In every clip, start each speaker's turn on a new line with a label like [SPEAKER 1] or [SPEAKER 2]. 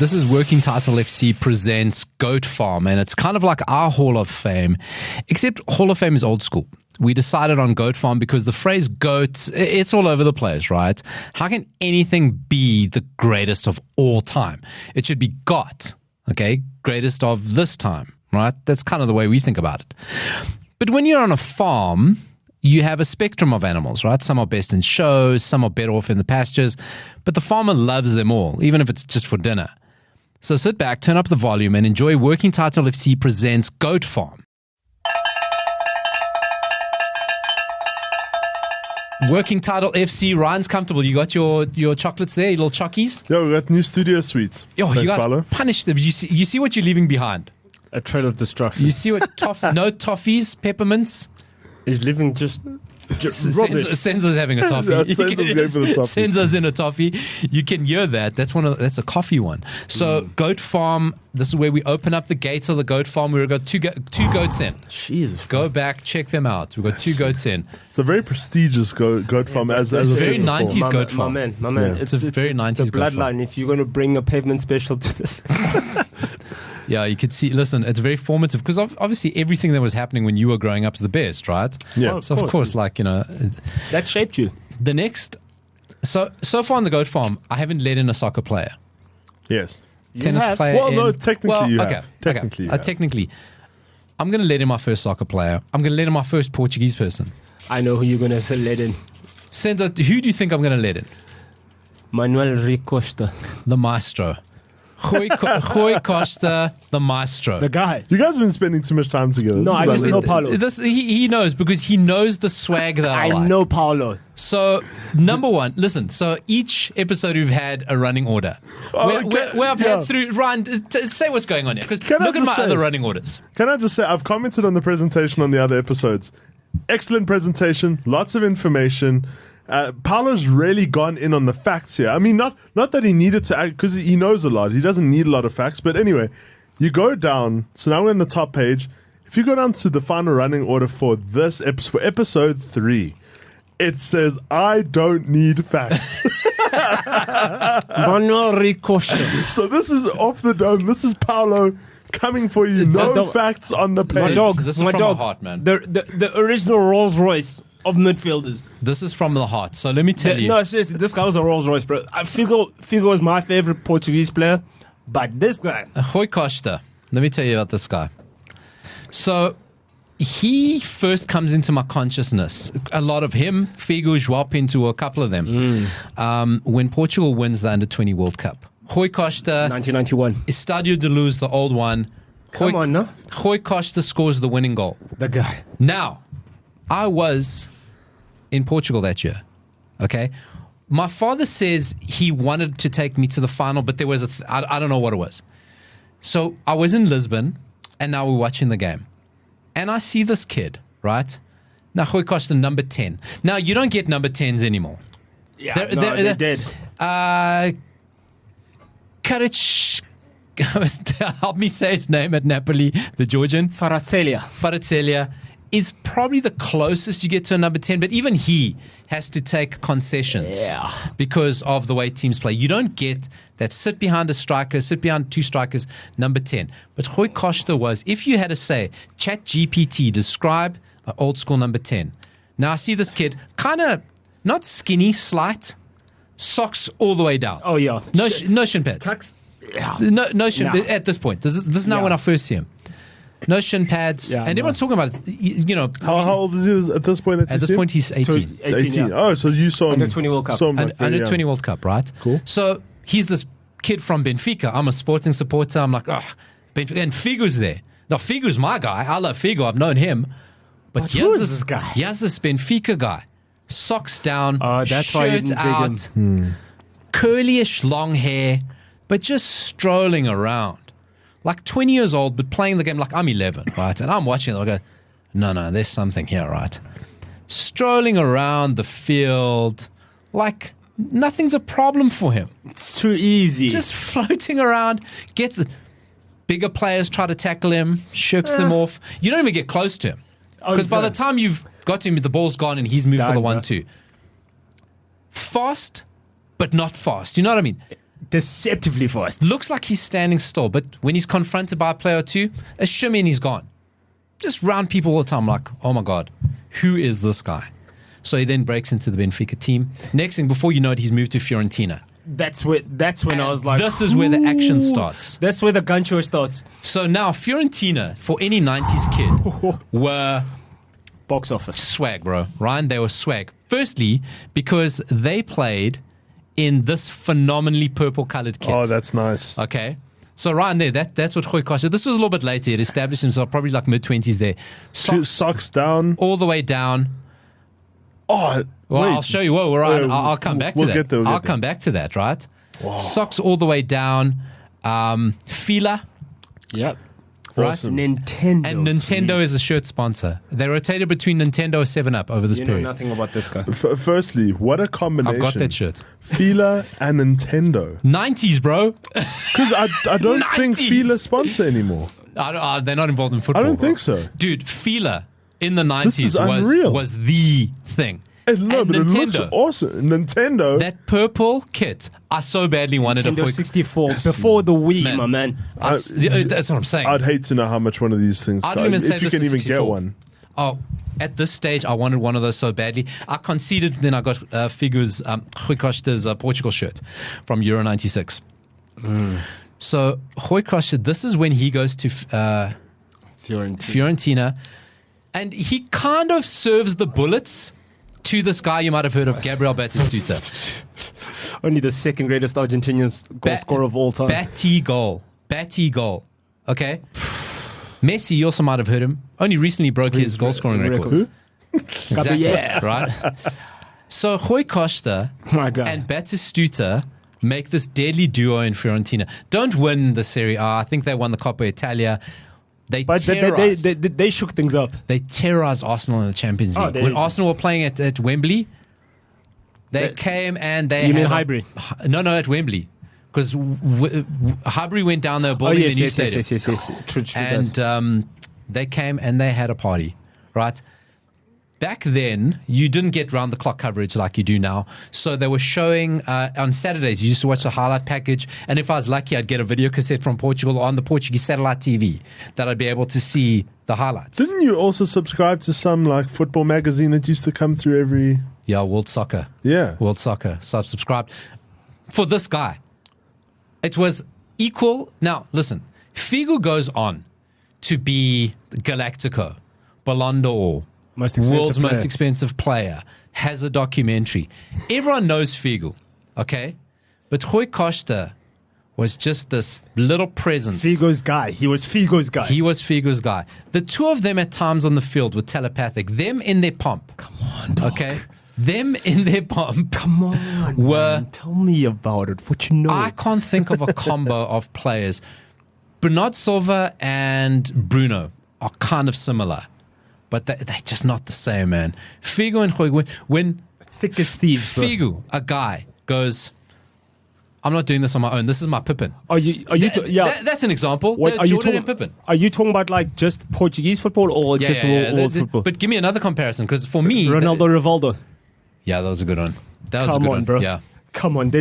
[SPEAKER 1] This is Working Title FC presents Goat Farm, and it's kind of like our Hall of Fame, except Hall of Fame is old school. We decided on Goat Farm because the phrase goat, it's all over the place, right? How can anything be the greatest of all time? It should be got, okay? Greatest of this time, right? That's kind of the way we think about it. But when you're on a farm, you have a spectrum of animals, right? Some are best in shows, some are better off in the pastures, but the farmer loves them all, even if it's just for dinner. So sit back, turn up the volume, and enjoy Working Title FC presents Goat Farm. Working Title FC, Ryan's comfortable. You got your chocolates there, your little chockies?
[SPEAKER 2] Yo, we got new studio suites.
[SPEAKER 1] Yo,
[SPEAKER 2] Thanks,
[SPEAKER 1] you guys
[SPEAKER 2] Paulo.
[SPEAKER 1] punish them. You see what you're leaving behind.
[SPEAKER 3] A trail of destruction.
[SPEAKER 1] You see what no toffees, peppermints.
[SPEAKER 3] He's living just rubbish.
[SPEAKER 1] Senzo's having a toffee.
[SPEAKER 2] Yeah, Senzo's going for the toffee.
[SPEAKER 1] Senzo's in a toffee. You can hear that. That's a coffee one. So Goat Farm. This is where we open up the gates of the Goat Farm. We've got two goats in.
[SPEAKER 3] Jesus.
[SPEAKER 1] Go back, check them out. We've got two goats in.
[SPEAKER 2] It's a very prestigious goat farm. As
[SPEAKER 1] it's
[SPEAKER 2] a
[SPEAKER 1] very
[SPEAKER 2] thing
[SPEAKER 1] 90s
[SPEAKER 2] before.
[SPEAKER 1] goat farm.
[SPEAKER 3] My man.
[SPEAKER 2] Yeah.
[SPEAKER 1] It's a very 90s
[SPEAKER 3] the
[SPEAKER 1] goat farm.
[SPEAKER 3] bloodline. If you're going to bring a pavement special to this.
[SPEAKER 1] Yeah, you could see, listen, it's very formative because obviously everything that was happening when you were growing up is the best, right?
[SPEAKER 2] Yeah.
[SPEAKER 1] So, of course, like, you know.
[SPEAKER 3] That shaped you.
[SPEAKER 1] The next, so far on the Goat Farm, I haven't let in a soccer player.
[SPEAKER 2] Yes.
[SPEAKER 1] Tennis
[SPEAKER 3] have.
[SPEAKER 1] player.
[SPEAKER 2] Well, no, technically you
[SPEAKER 1] okay,
[SPEAKER 2] have. Technically you have.
[SPEAKER 1] Technically. I'm going to let in my first soccer player. I'm going to let in my first Portuguese person.
[SPEAKER 3] I know who you're going to let in.
[SPEAKER 1] Senzo, who do you think I'm going to let in?
[SPEAKER 3] Manuel Rui Costa.
[SPEAKER 1] The maestro. Rui Costa, the maestro.
[SPEAKER 3] The guy.
[SPEAKER 2] You guys have been spending too much time together.
[SPEAKER 3] No,
[SPEAKER 2] This
[SPEAKER 3] I
[SPEAKER 2] is
[SPEAKER 3] just
[SPEAKER 2] unreal.
[SPEAKER 3] know Paulo.
[SPEAKER 1] He knows because he knows the swag that I like.
[SPEAKER 3] know Paulo.
[SPEAKER 1] So, number one, listen. So, each episode we've had a running order. Where I've had through. Ryan, say what's going on here. Because
[SPEAKER 2] Can I
[SPEAKER 1] look at
[SPEAKER 2] just
[SPEAKER 1] my
[SPEAKER 2] say-
[SPEAKER 1] other running orders.
[SPEAKER 2] Can I just say, I've commented on the presentation on the other episodes. Excellent presentation, lots of information. Paulo's really gone in on the facts here. I mean, not that he needed to, because he knows a lot. He doesn't need a lot of facts. But anyway, you go down. So now we're on the top page. If you go down to the final running order for this episode, for episode 3, it says, I don't need facts.
[SPEAKER 3] Manuel Rui Costa.
[SPEAKER 2] So this is off the dome. This is Paulo coming for you. No facts on the page.
[SPEAKER 1] This is from the heart, man.
[SPEAKER 3] The original Rolls Royce of midfielders.
[SPEAKER 1] This is from the heart. So let me tell you.
[SPEAKER 3] No, seriously, this guy was a Rolls Royce, bro. Figo is my favorite Portuguese player, but this guy.
[SPEAKER 1] Rui Costa. Let me tell you about this guy. So he first comes into my consciousness. A lot of him, Figo, João Pinto, a couple of them. When Portugal wins the Under-20 World Cup. Rui Costa,
[SPEAKER 3] 1991.
[SPEAKER 1] Estadio de Luz, the old one.
[SPEAKER 3] Come on, no?
[SPEAKER 1] Rui Costa scores the winning goal.
[SPEAKER 3] The guy.
[SPEAKER 1] Now, I was in Portugal that year, okay? My father says he wanted to take me to the final, but there was I don't know what it was. So I was in Lisbon, and now we're watching the game. And I see this kid, right? Now, Rui Costa, number 10. Now, you don't get number 10s anymore.
[SPEAKER 3] Yeah, they did.
[SPEAKER 1] Karic, help me say his name at Napoli, the Georgian. Farazzelia is probably the closest you get to a number 10, but even he has to take concessions because of the way teams play. You don't get that sit behind a striker, sit behind two strikers, number 10. But Rui Costa was, if you had to say, Chat GPT, describe an old school number 10. Now I see this kid, kind of not skinny, slight, socks all the way down.
[SPEAKER 3] Oh, yeah.
[SPEAKER 1] No shin pads.
[SPEAKER 3] Yeah.
[SPEAKER 1] No shin at this point. This is now when I first see him. No shin pads.
[SPEAKER 3] Yeah,
[SPEAKER 1] and everyone's talking about it. You know.
[SPEAKER 2] How old is he at this point?
[SPEAKER 1] At this point, he's 18.
[SPEAKER 2] He's 18. Oh, so you saw him.
[SPEAKER 3] Under 20 World Cup.
[SPEAKER 2] saw him like very
[SPEAKER 1] Under
[SPEAKER 2] young.
[SPEAKER 1] 20 World Cup, right?
[SPEAKER 2] Cool.
[SPEAKER 1] So he's this kid from Benfica. I'm a Sporting supporter. I'm like, Benfica. And Figo's there. Now, Figo's my guy. I love Figo. I've known him. But
[SPEAKER 3] who is this guy?
[SPEAKER 1] Here's this Benfica guy. Socks down,
[SPEAKER 3] that's why you
[SPEAKER 1] shirt
[SPEAKER 3] didn't
[SPEAKER 1] out,
[SPEAKER 3] dig him.
[SPEAKER 1] curlyish long hair, but just strolling around. Like 20 years old, but playing the game like I'm 11, right? And I'm watching it. I go, no, there's something here, right? Strolling around the field like nothing's a problem for him.
[SPEAKER 3] It's too easy.
[SPEAKER 1] Just floating around, gets bigger players try to tackle him, shirks them off. You don't even get close to him. Because by the time you've got to him, the ball's gone and he's moved for the 1-2. Fast, but not fast. You know what I mean?
[SPEAKER 3] Deceptively fast.
[SPEAKER 1] Looks like he's standing still, but when he's confronted by a player or two, a shimmy and he's gone. Just round people all the time, like, oh my God, who is this guy? So he then breaks into the Benfica team. Next thing, before you know it, he's moved to Fiorentina.
[SPEAKER 3] That's when I was like,
[SPEAKER 1] this is where the action starts.
[SPEAKER 3] That's where the gun show starts.
[SPEAKER 1] So now Fiorentina, for any 90s kid, were
[SPEAKER 3] Box office.
[SPEAKER 1] swag, bro. Ryan, they were swag. Firstly, because they played in this phenomenally purple-colored kit.
[SPEAKER 2] Oh, that's nice.
[SPEAKER 1] Okay. So Ryan there, that's what Rui Costa. This was a little bit later. He had established himself, probably like mid-20s there.
[SPEAKER 2] Socks down.
[SPEAKER 1] All the way down.
[SPEAKER 2] Oh,
[SPEAKER 1] Well,
[SPEAKER 2] wait.
[SPEAKER 1] I'll show you. Whoa, right. I'll come back to
[SPEAKER 2] we'll
[SPEAKER 1] that.
[SPEAKER 2] get there, we'll
[SPEAKER 1] I'll
[SPEAKER 2] get
[SPEAKER 1] come back to that, right? Socks all the way down. Fila,
[SPEAKER 3] Yep.
[SPEAKER 1] right?
[SPEAKER 2] Awesome.
[SPEAKER 3] Nintendo.
[SPEAKER 1] And Nintendo is a shirt sponsor. They rotated between Nintendo and 7-Up over this
[SPEAKER 3] You know
[SPEAKER 1] period.
[SPEAKER 3] nothing about this guy.
[SPEAKER 2] Firstly, what a combination.
[SPEAKER 1] I've got that shirt.
[SPEAKER 2] Fila and Nintendo.
[SPEAKER 1] 90s, bro.
[SPEAKER 2] Because I don't think
[SPEAKER 1] 90s.
[SPEAKER 2] Fila sponsor anymore.
[SPEAKER 1] They're not involved in football.
[SPEAKER 2] I don't think so.
[SPEAKER 1] Dude, Fila in the
[SPEAKER 2] This is
[SPEAKER 1] 90s
[SPEAKER 2] unreal.
[SPEAKER 1] was the thing.
[SPEAKER 2] No,
[SPEAKER 1] And
[SPEAKER 2] but it looks
[SPEAKER 1] Nintendo.
[SPEAKER 2] awesome. Nintendo.
[SPEAKER 1] That purple kit, I so badly wanted
[SPEAKER 3] Nintendo
[SPEAKER 1] a
[SPEAKER 3] 64 before the Wii,
[SPEAKER 1] Man.
[SPEAKER 3] my man.
[SPEAKER 1] That's what I'm saying.
[SPEAKER 2] I'd hate to know how much one of these things
[SPEAKER 1] I
[SPEAKER 2] costs.
[SPEAKER 1] don't even say
[SPEAKER 2] If you
[SPEAKER 1] this
[SPEAKER 2] can
[SPEAKER 1] is
[SPEAKER 2] even get
[SPEAKER 1] 64.
[SPEAKER 2] one.
[SPEAKER 1] Oh, at this stage, I wanted one of those so badly. I conceded, then I got Figu's, Rui Costa's Portugal shirt from Euro 96. So, Rui Costa, this is when he goes to Fiorentina, and he kind of serves the bullets to this guy you might have heard of, Gabriel Batistuta.
[SPEAKER 3] Only the second greatest Argentinian goal scorer of all time.
[SPEAKER 1] Batty goal. Okay? Messi, you also might have heard him. Only recently broke his goal scoring records. Exactly.
[SPEAKER 3] Yeah.
[SPEAKER 1] Right? So Rui Costa
[SPEAKER 3] My God.
[SPEAKER 1] and Batistuta make this deadly duo in Fiorentina. Don't win the Serie A. I think they won the Coppa Italia.
[SPEAKER 3] But they shook things up.
[SPEAKER 1] They terrorized Arsenal in the Champions League.
[SPEAKER 3] Oh,
[SPEAKER 1] When Arsenal were playing at Wembley, they
[SPEAKER 3] They-
[SPEAKER 1] came and they
[SPEAKER 3] You mean
[SPEAKER 1] had
[SPEAKER 3] Highbury?
[SPEAKER 1] No, at Wembley. Because Highbury went down there building the new stadium.
[SPEAKER 3] yes. True,
[SPEAKER 1] And they came and they had a party, right? Back then, you didn't get round-the-clock coverage like you do now. So they were showing on Saturdays. You used to watch the highlight package. And if I was lucky, I'd get a video cassette from Portugal on the Portuguese satellite TV that I'd be able to see the highlights.
[SPEAKER 2] Didn't you also subscribe to some like football magazine that used to come through every?
[SPEAKER 1] Yeah, World Soccer.
[SPEAKER 2] Yeah.
[SPEAKER 1] World Soccer. So I've subscribed. For this guy, it was equal. Now, listen, Figo goes on to be Galactico, Ballon d'Or, world's most expensive player, has a documentary. Everyone knows Figo, okay? But Rui Costa was just this little presence.
[SPEAKER 3] Figo's guy. He was Figo's guy.
[SPEAKER 1] He was Figo's guy. The two of them at times on the field were telepathic. Them in their pomp.
[SPEAKER 3] Come on, dog.
[SPEAKER 1] Okay? Them in their pomp.
[SPEAKER 3] Come on,
[SPEAKER 1] Were-
[SPEAKER 3] man. Tell me about it. What you know?
[SPEAKER 1] I can't think of a combo of players. Bernard Silva and Bruno are kind of similar, but they're just not the same, man. Figo and Rui, when
[SPEAKER 3] Thick as thieves. bro.
[SPEAKER 1] Figo, a guy, goes, I'm not doing this on my own. This is my Pippin.
[SPEAKER 3] Are you?
[SPEAKER 1] That's an example.
[SPEAKER 3] What, are you
[SPEAKER 1] Jordan
[SPEAKER 3] talking?
[SPEAKER 1] and Pippin.
[SPEAKER 3] Are you talking about like just Portuguese football or just world football?
[SPEAKER 1] But give me another comparison, because for me,
[SPEAKER 3] Ronaldo, Rivaldo.
[SPEAKER 1] yeah, that was a good one. That was a
[SPEAKER 3] Come
[SPEAKER 1] good
[SPEAKER 3] on,
[SPEAKER 1] one,
[SPEAKER 3] bro.
[SPEAKER 1] Yeah.
[SPEAKER 3] Come on.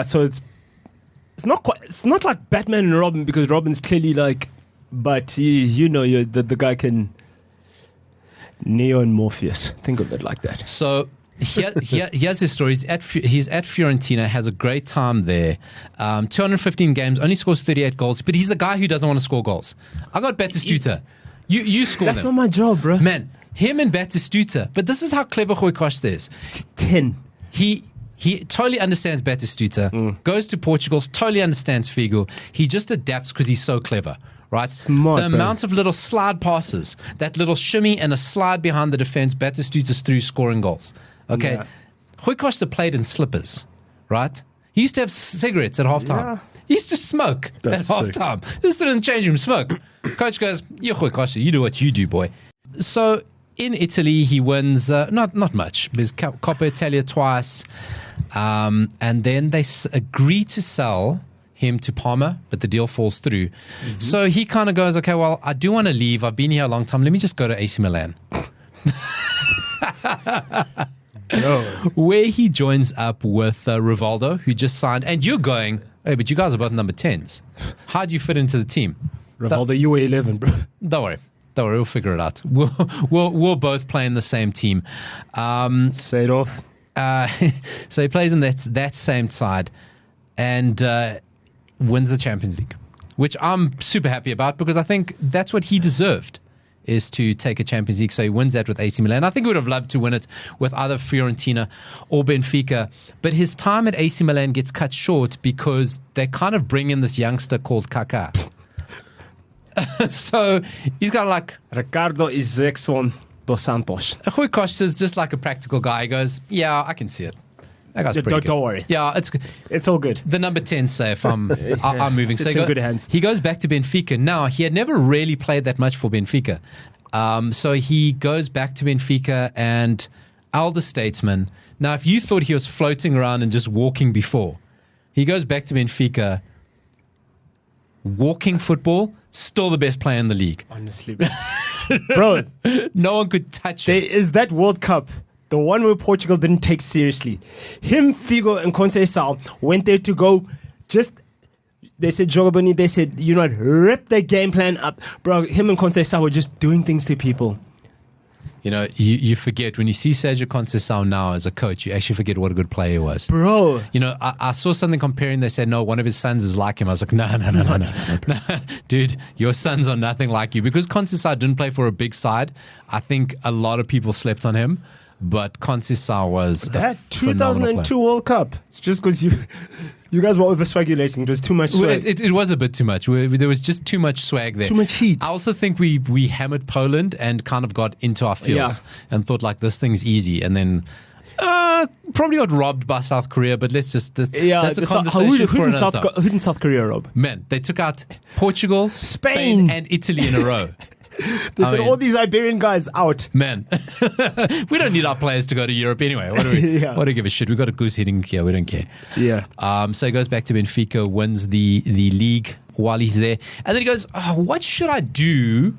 [SPEAKER 3] So it's not quite. It's not like Batman and Robin, because Robin's clearly like, but the guy can. Neo and Morpheus. Think of it like that.
[SPEAKER 1] So he has his story. He's at Fiorentina, has a great time there. 215 games, only scores 38 goals, but he's a guy who doesn't want to score goals. I got Batistuta. You score
[SPEAKER 3] That's
[SPEAKER 1] them.
[SPEAKER 3] not my job, bro.
[SPEAKER 1] Man, him and Batistuta. But this is how clever Rui Costa is.
[SPEAKER 3] 10.
[SPEAKER 1] He totally understands Batistuta, goes to Portugal, totally understands Figo. He just adapts because he's so clever, right?
[SPEAKER 3] Smart,
[SPEAKER 1] the
[SPEAKER 3] bro.
[SPEAKER 1] amount of little slide passes, that little shimmy and a slide behind the defense, Batistuta's through scoring goals. Okay?
[SPEAKER 3] Yeah.
[SPEAKER 1] Rui Costa played in slippers, right? He used to have cigarettes at halftime.
[SPEAKER 3] Yeah.
[SPEAKER 1] He used to smoke
[SPEAKER 2] That's
[SPEAKER 1] at
[SPEAKER 2] sick.
[SPEAKER 1] halftime. Just sit in the change room, smoke. Coach goes, "You're Rui Costa, you do what you do, boy." So in Italy, he wins not much. There's Coppa Italia twice, and then they agree to sell him to Parma, but the deal falls through. So he kind of goes, "Okay, well, I do want to leave. I've been here a long time. Let me just go to AC Milan." where he joins up with Rivaldo, who just signed. And you're going, hey, but you guys are both number 10s. How do you fit into the team?
[SPEAKER 3] Rivaldo, you were 11, bro.
[SPEAKER 1] Don't worry. We'll figure it out. We'll both play in the same team.
[SPEAKER 3] Say it off.
[SPEAKER 1] So he plays in that same side and wins the Champions League, which I'm super happy about because I think that's what he deserved, is to take a Champions League. So he wins that with AC Milan. I think he would have loved to win it with either Fiorentina or Benfica. But his time at AC Milan gets cut short because they kind of bring in this youngster called Kaká. So he's kind of like
[SPEAKER 3] Ricardo Izexon dos Santos.
[SPEAKER 1] Rui Costa is just like a practical guy. He goes, yeah, I can see it. That guy's pretty good.
[SPEAKER 3] Don't worry.
[SPEAKER 1] Yeah,
[SPEAKER 3] it's all good.
[SPEAKER 1] The number 10 safe. I'm moving.
[SPEAKER 3] It's in good hands.
[SPEAKER 1] He goes back to Benfica. Now, he had never really played that much for Benfica. So he goes back to Benfica and elder statesman. Now, if you thought he was floating around and just walking before, he goes back to Benfica, walking football, still the best player in the league.
[SPEAKER 3] Honestly, bro.
[SPEAKER 1] No one could touch him.
[SPEAKER 3] There is that World Cup, the one where Portugal didn't take seriously. Him, Figo, and Conceição went there to go they said, Jogaboni, they said, rip the game plan up. Bro, him and Conceição were just doing things to people.
[SPEAKER 1] You know, you forget, when you see Sergio Conceição now as a coach, you actually forget what a good player he was.
[SPEAKER 3] Bro.
[SPEAKER 1] You know, I saw something comparing, they said, no, one of his sons is like him. I was like, no. Dude, your sons are nothing like you. Because Conceição didn't play for a big side, I think a lot of people slept on him. But Conceição was
[SPEAKER 3] that 2002 World Cup. It's just because you guys were over-swagulating. It was too much swag.
[SPEAKER 1] It was a bit too much. There was just too much swag there.
[SPEAKER 3] Too much heat.
[SPEAKER 1] I also think we hammered Poland and kind of got into our feels and thought like this thing's easy. And then probably got robbed by South Korea. But let's just... that's a conversation for another time.
[SPEAKER 3] Who didn't South Korea rob?
[SPEAKER 1] Man, they took out Portugal, Spain and Italy in a row.
[SPEAKER 3] They said all these Iberian guys out.
[SPEAKER 1] Man, we don't need our players to go to Europe anyway. What do we give a shit? We've got a goose hitting here. We don't care.
[SPEAKER 3] Yeah.
[SPEAKER 1] So he goes back to Benfica, wins the league while he's there. And then he goes, what should I do?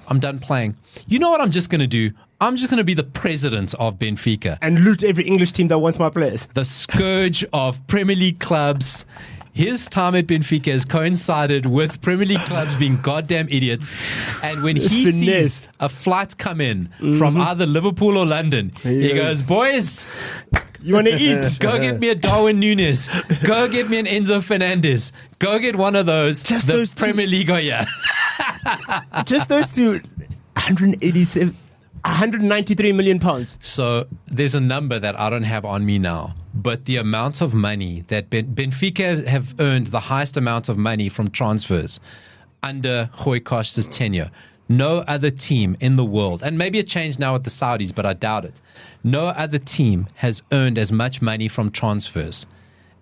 [SPEAKER 1] I'm done playing. You know what I'm just going to do? I'm just going to be the president of Benfica.
[SPEAKER 3] And loot every English team that wants my players.
[SPEAKER 1] The scourge of Premier League clubs. His time at Benfica has coincided with Premier League clubs being goddamn idiots. And when he sees a flight come in from either Liverpool or London, he goes, boys,
[SPEAKER 3] you want to eat?
[SPEAKER 1] Go get me a Darwin Núñez. Go get me an Enzo Fernandez. Go get one of those.
[SPEAKER 3] Just
[SPEAKER 1] the
[SPEAKER 3] those
[SPEAKER 1] Premier League are here.
[SPEAKER 3] Just those two. 193 million pounds.
[SPEAKER 1] So there's a number that I don't have on me now, but the amount of money that Benfica have earned, the highest amount of money from transfers under Rui Costa's tenure. No other team in the world, and maybe it changed now with the Saudis, but I doubt it. No other team has earned as much money from transfers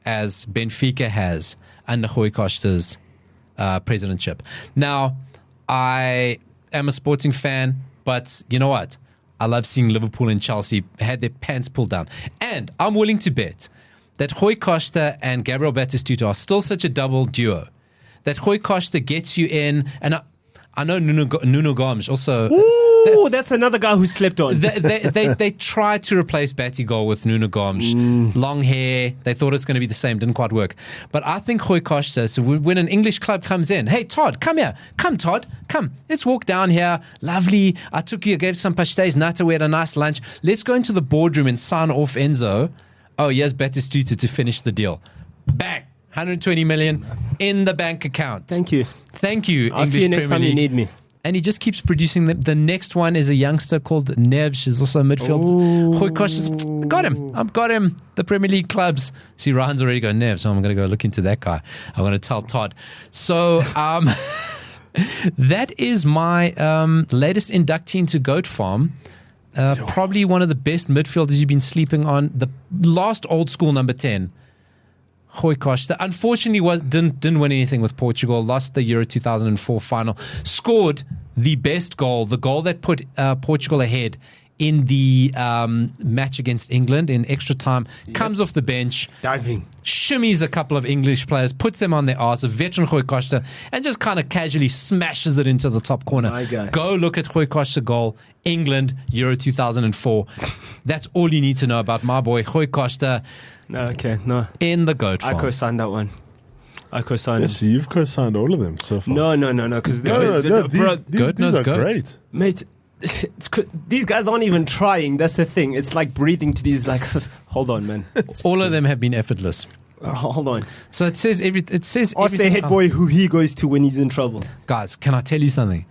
[SPEAKER 1] as Benfica has under Rui Costa's presidentship. Now, I am a Sporting fan, but you know what? I love seeing Liverpool and Chelsea had their pants pulled down. And I'm willing to bet that Rui Costa and Gabriel Batistuta are still such a double duo that Rui Costa gets you in. And I know Nuno Gomes also...
[SPEAKER 3] Ooh, that's another guy who slept on.
[SPEAKER 1] They tried to replace Batigol with Nuno Gomes. Long hair. They thought it's going to be the same. Didn't quite work. But I think Rui Costa, so when an English club comes in, hey, Todd, come here. Come, Todd. Come. Let's walk down here. Lovely. I gave some pastéis nata. We had a nice lunch. Let's go into the boardroom and sign off Enzo. Oh, here's Batistuta to finish the deal. Bang. 120 million in the bank account.
[SPEAKER 3] Thank you.
[SPEAKER 1] I'll
[SPEAKER 3] see you next time you need me.
[SPEAKER 1] And he just keeps producing them. The next one is a youngster called Neves. He's also a midfield. Rui Costa's got him. I've got him. The Premier League clubs. See, Ryan's already got Neves, so I'm going to go look into that guy. I'm going to tell Todd. So that is my latest inductee into Goat Farm. Probably one of the best midfielders you've been sleeping on. The last old school number 10. Rui Costa, unfortunately, didn't win anything with Portugal. Lost the Euro 2004 final. Scored the best goal, the goal that put Portugal ahead in the match against England in extra time, comes off the bench,
[SPEAKER 3] Diving.
[SPEAKER 1] shimmies a couple of English players, puts them on their arse, a veteran Rui Costa, and just kind of casually smashes it into the top corner.
[SPEAKER 3] My guy.
[SPEAKER 1] Go look at Rui Costa goal, England, Euro 2004. That's all you need to know about my boy Rui Costa
[SPEAKER 3] No, okay, no.
[SPEAKER 1] in the GOAT
[SPEAKER 3] I
[SPEAKER 1] farm.
[SPEAKER 3] co-signed that one. I co-signed
[SPEAKER 2] Yes, you've co-signed all of them so far.
[SPEAKER 3] No, because
[SPEAKER 2] no,
[SPEAKER 1] Goat knows
[SPEAKER 2] these are
[SPEAKER 1] goat.
[SPEAKER 2] great.
[SPEAKER 3] mate, these guys aren't even trying. That's the thing. It's like breathing to these. Like, hold on, man.
[SPEAKER 1] All of them have been effortless.
[SPEAKER 3] Hold on.
[SPEAKER 1] So it says
[SPEAKER 3] Ask the
[SPEAKER 1] everything.
[SPEAKER 3] head boy who he goes to when he's in trouble.
[SPEAKER 1] Guys, can I tell you something?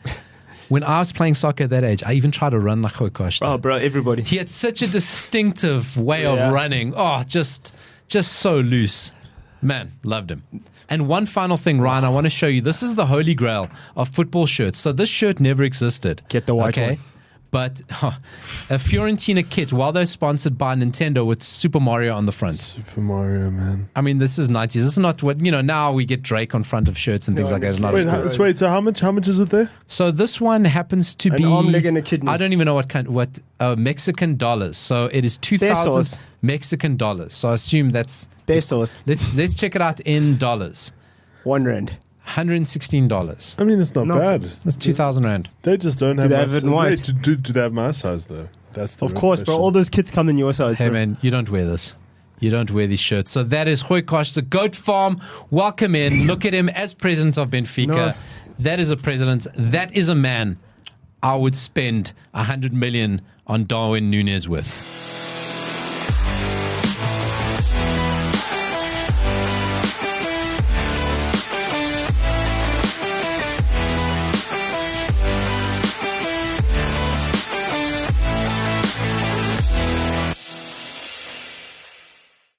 [SPEAKER 1] When I was playing soccer at that age, I even tried to run like Rui Costa.
[SPEAKER 3] Oh, bro, everybody.
[SPEAKER 1] He had such a distinctive way
[SPEAKER 3] Yeah.
[SPEAKER 1] of running. Oh, just so loose. Man, loved him. And one final thing, Ryan, I want to show you. This is the holy grail of football shirts. So this shirt never existed.
[SPEAKER 3] Get the white one.
[SPEAKER 1] But a Fiorentina kit, while they're sponsored by Nintendo with Super Mario on the front.
[SPEAKER 2] Super Mario, man.
[SPEAKER 1] I mean, this is 90s. This is not what, now we get Drake on front of shirts and things
[SPEAKER 3] No,
[SPEAKER 1] like that. It's
[SPEAKER 3] it's-
[SPEAKER 1] not
[SPEAKER 2] Wait,
[SPEAKER 1] as cool.
[SPEAKER 2] wait. So how much is it there?
[SPEAKER 1] So this one happens to
[SPEAKER 3] An
[SPEAKER 1] be
[SPEAKER 3] arm, leg, and a kidney.
[SPEAKER 1] I don't even know what Mexican dollars. So it is 2,000
[SPEAKER 3] Pesos.
[SPEAKER 1] Mexican dollars. So I assume that's
[SPEAKER 3] Pesos.
[SPEAKER 1] let's check it out in dollars.
[SPEAKER 3] R1.
[SPEAKER 1] $116.
[SPEAKER 2] I mean, it's not
[SPEAKER 3] No.
[SPEAKER 2] bad.
[SPEAKER 1] That's 2,000 rand.
[SPEAKER 2] They just don't have
[SPEAKER 3] they
[SPEAKER 2] my
[SPEAKER 3] have it in
[SPEAKER 2] size.
[SPEAKER 3] white?
[SPEAKER 2] Wait, do they have my size though? That's the
[SPEAKER 3] Of
[SPEAKER 2] real
[SPEAKER 3] course, bro.
[SPEAKER 2] question.
[SPEAKER 3] All those kids come in your size.
[SPEAKER 1] Hey
[SPEAKER 3] bro.
[SPEAKER 1] man, you don't wear this. You don't wear these shirts. So that is Rui Costa, Goat Farm. Welcome in. Look at him as president of Benfica.
[SPEAKER 3] No.
[SPEAKER 1] That is a president. That is a man I would spend 100 million on Darwin Núñez with.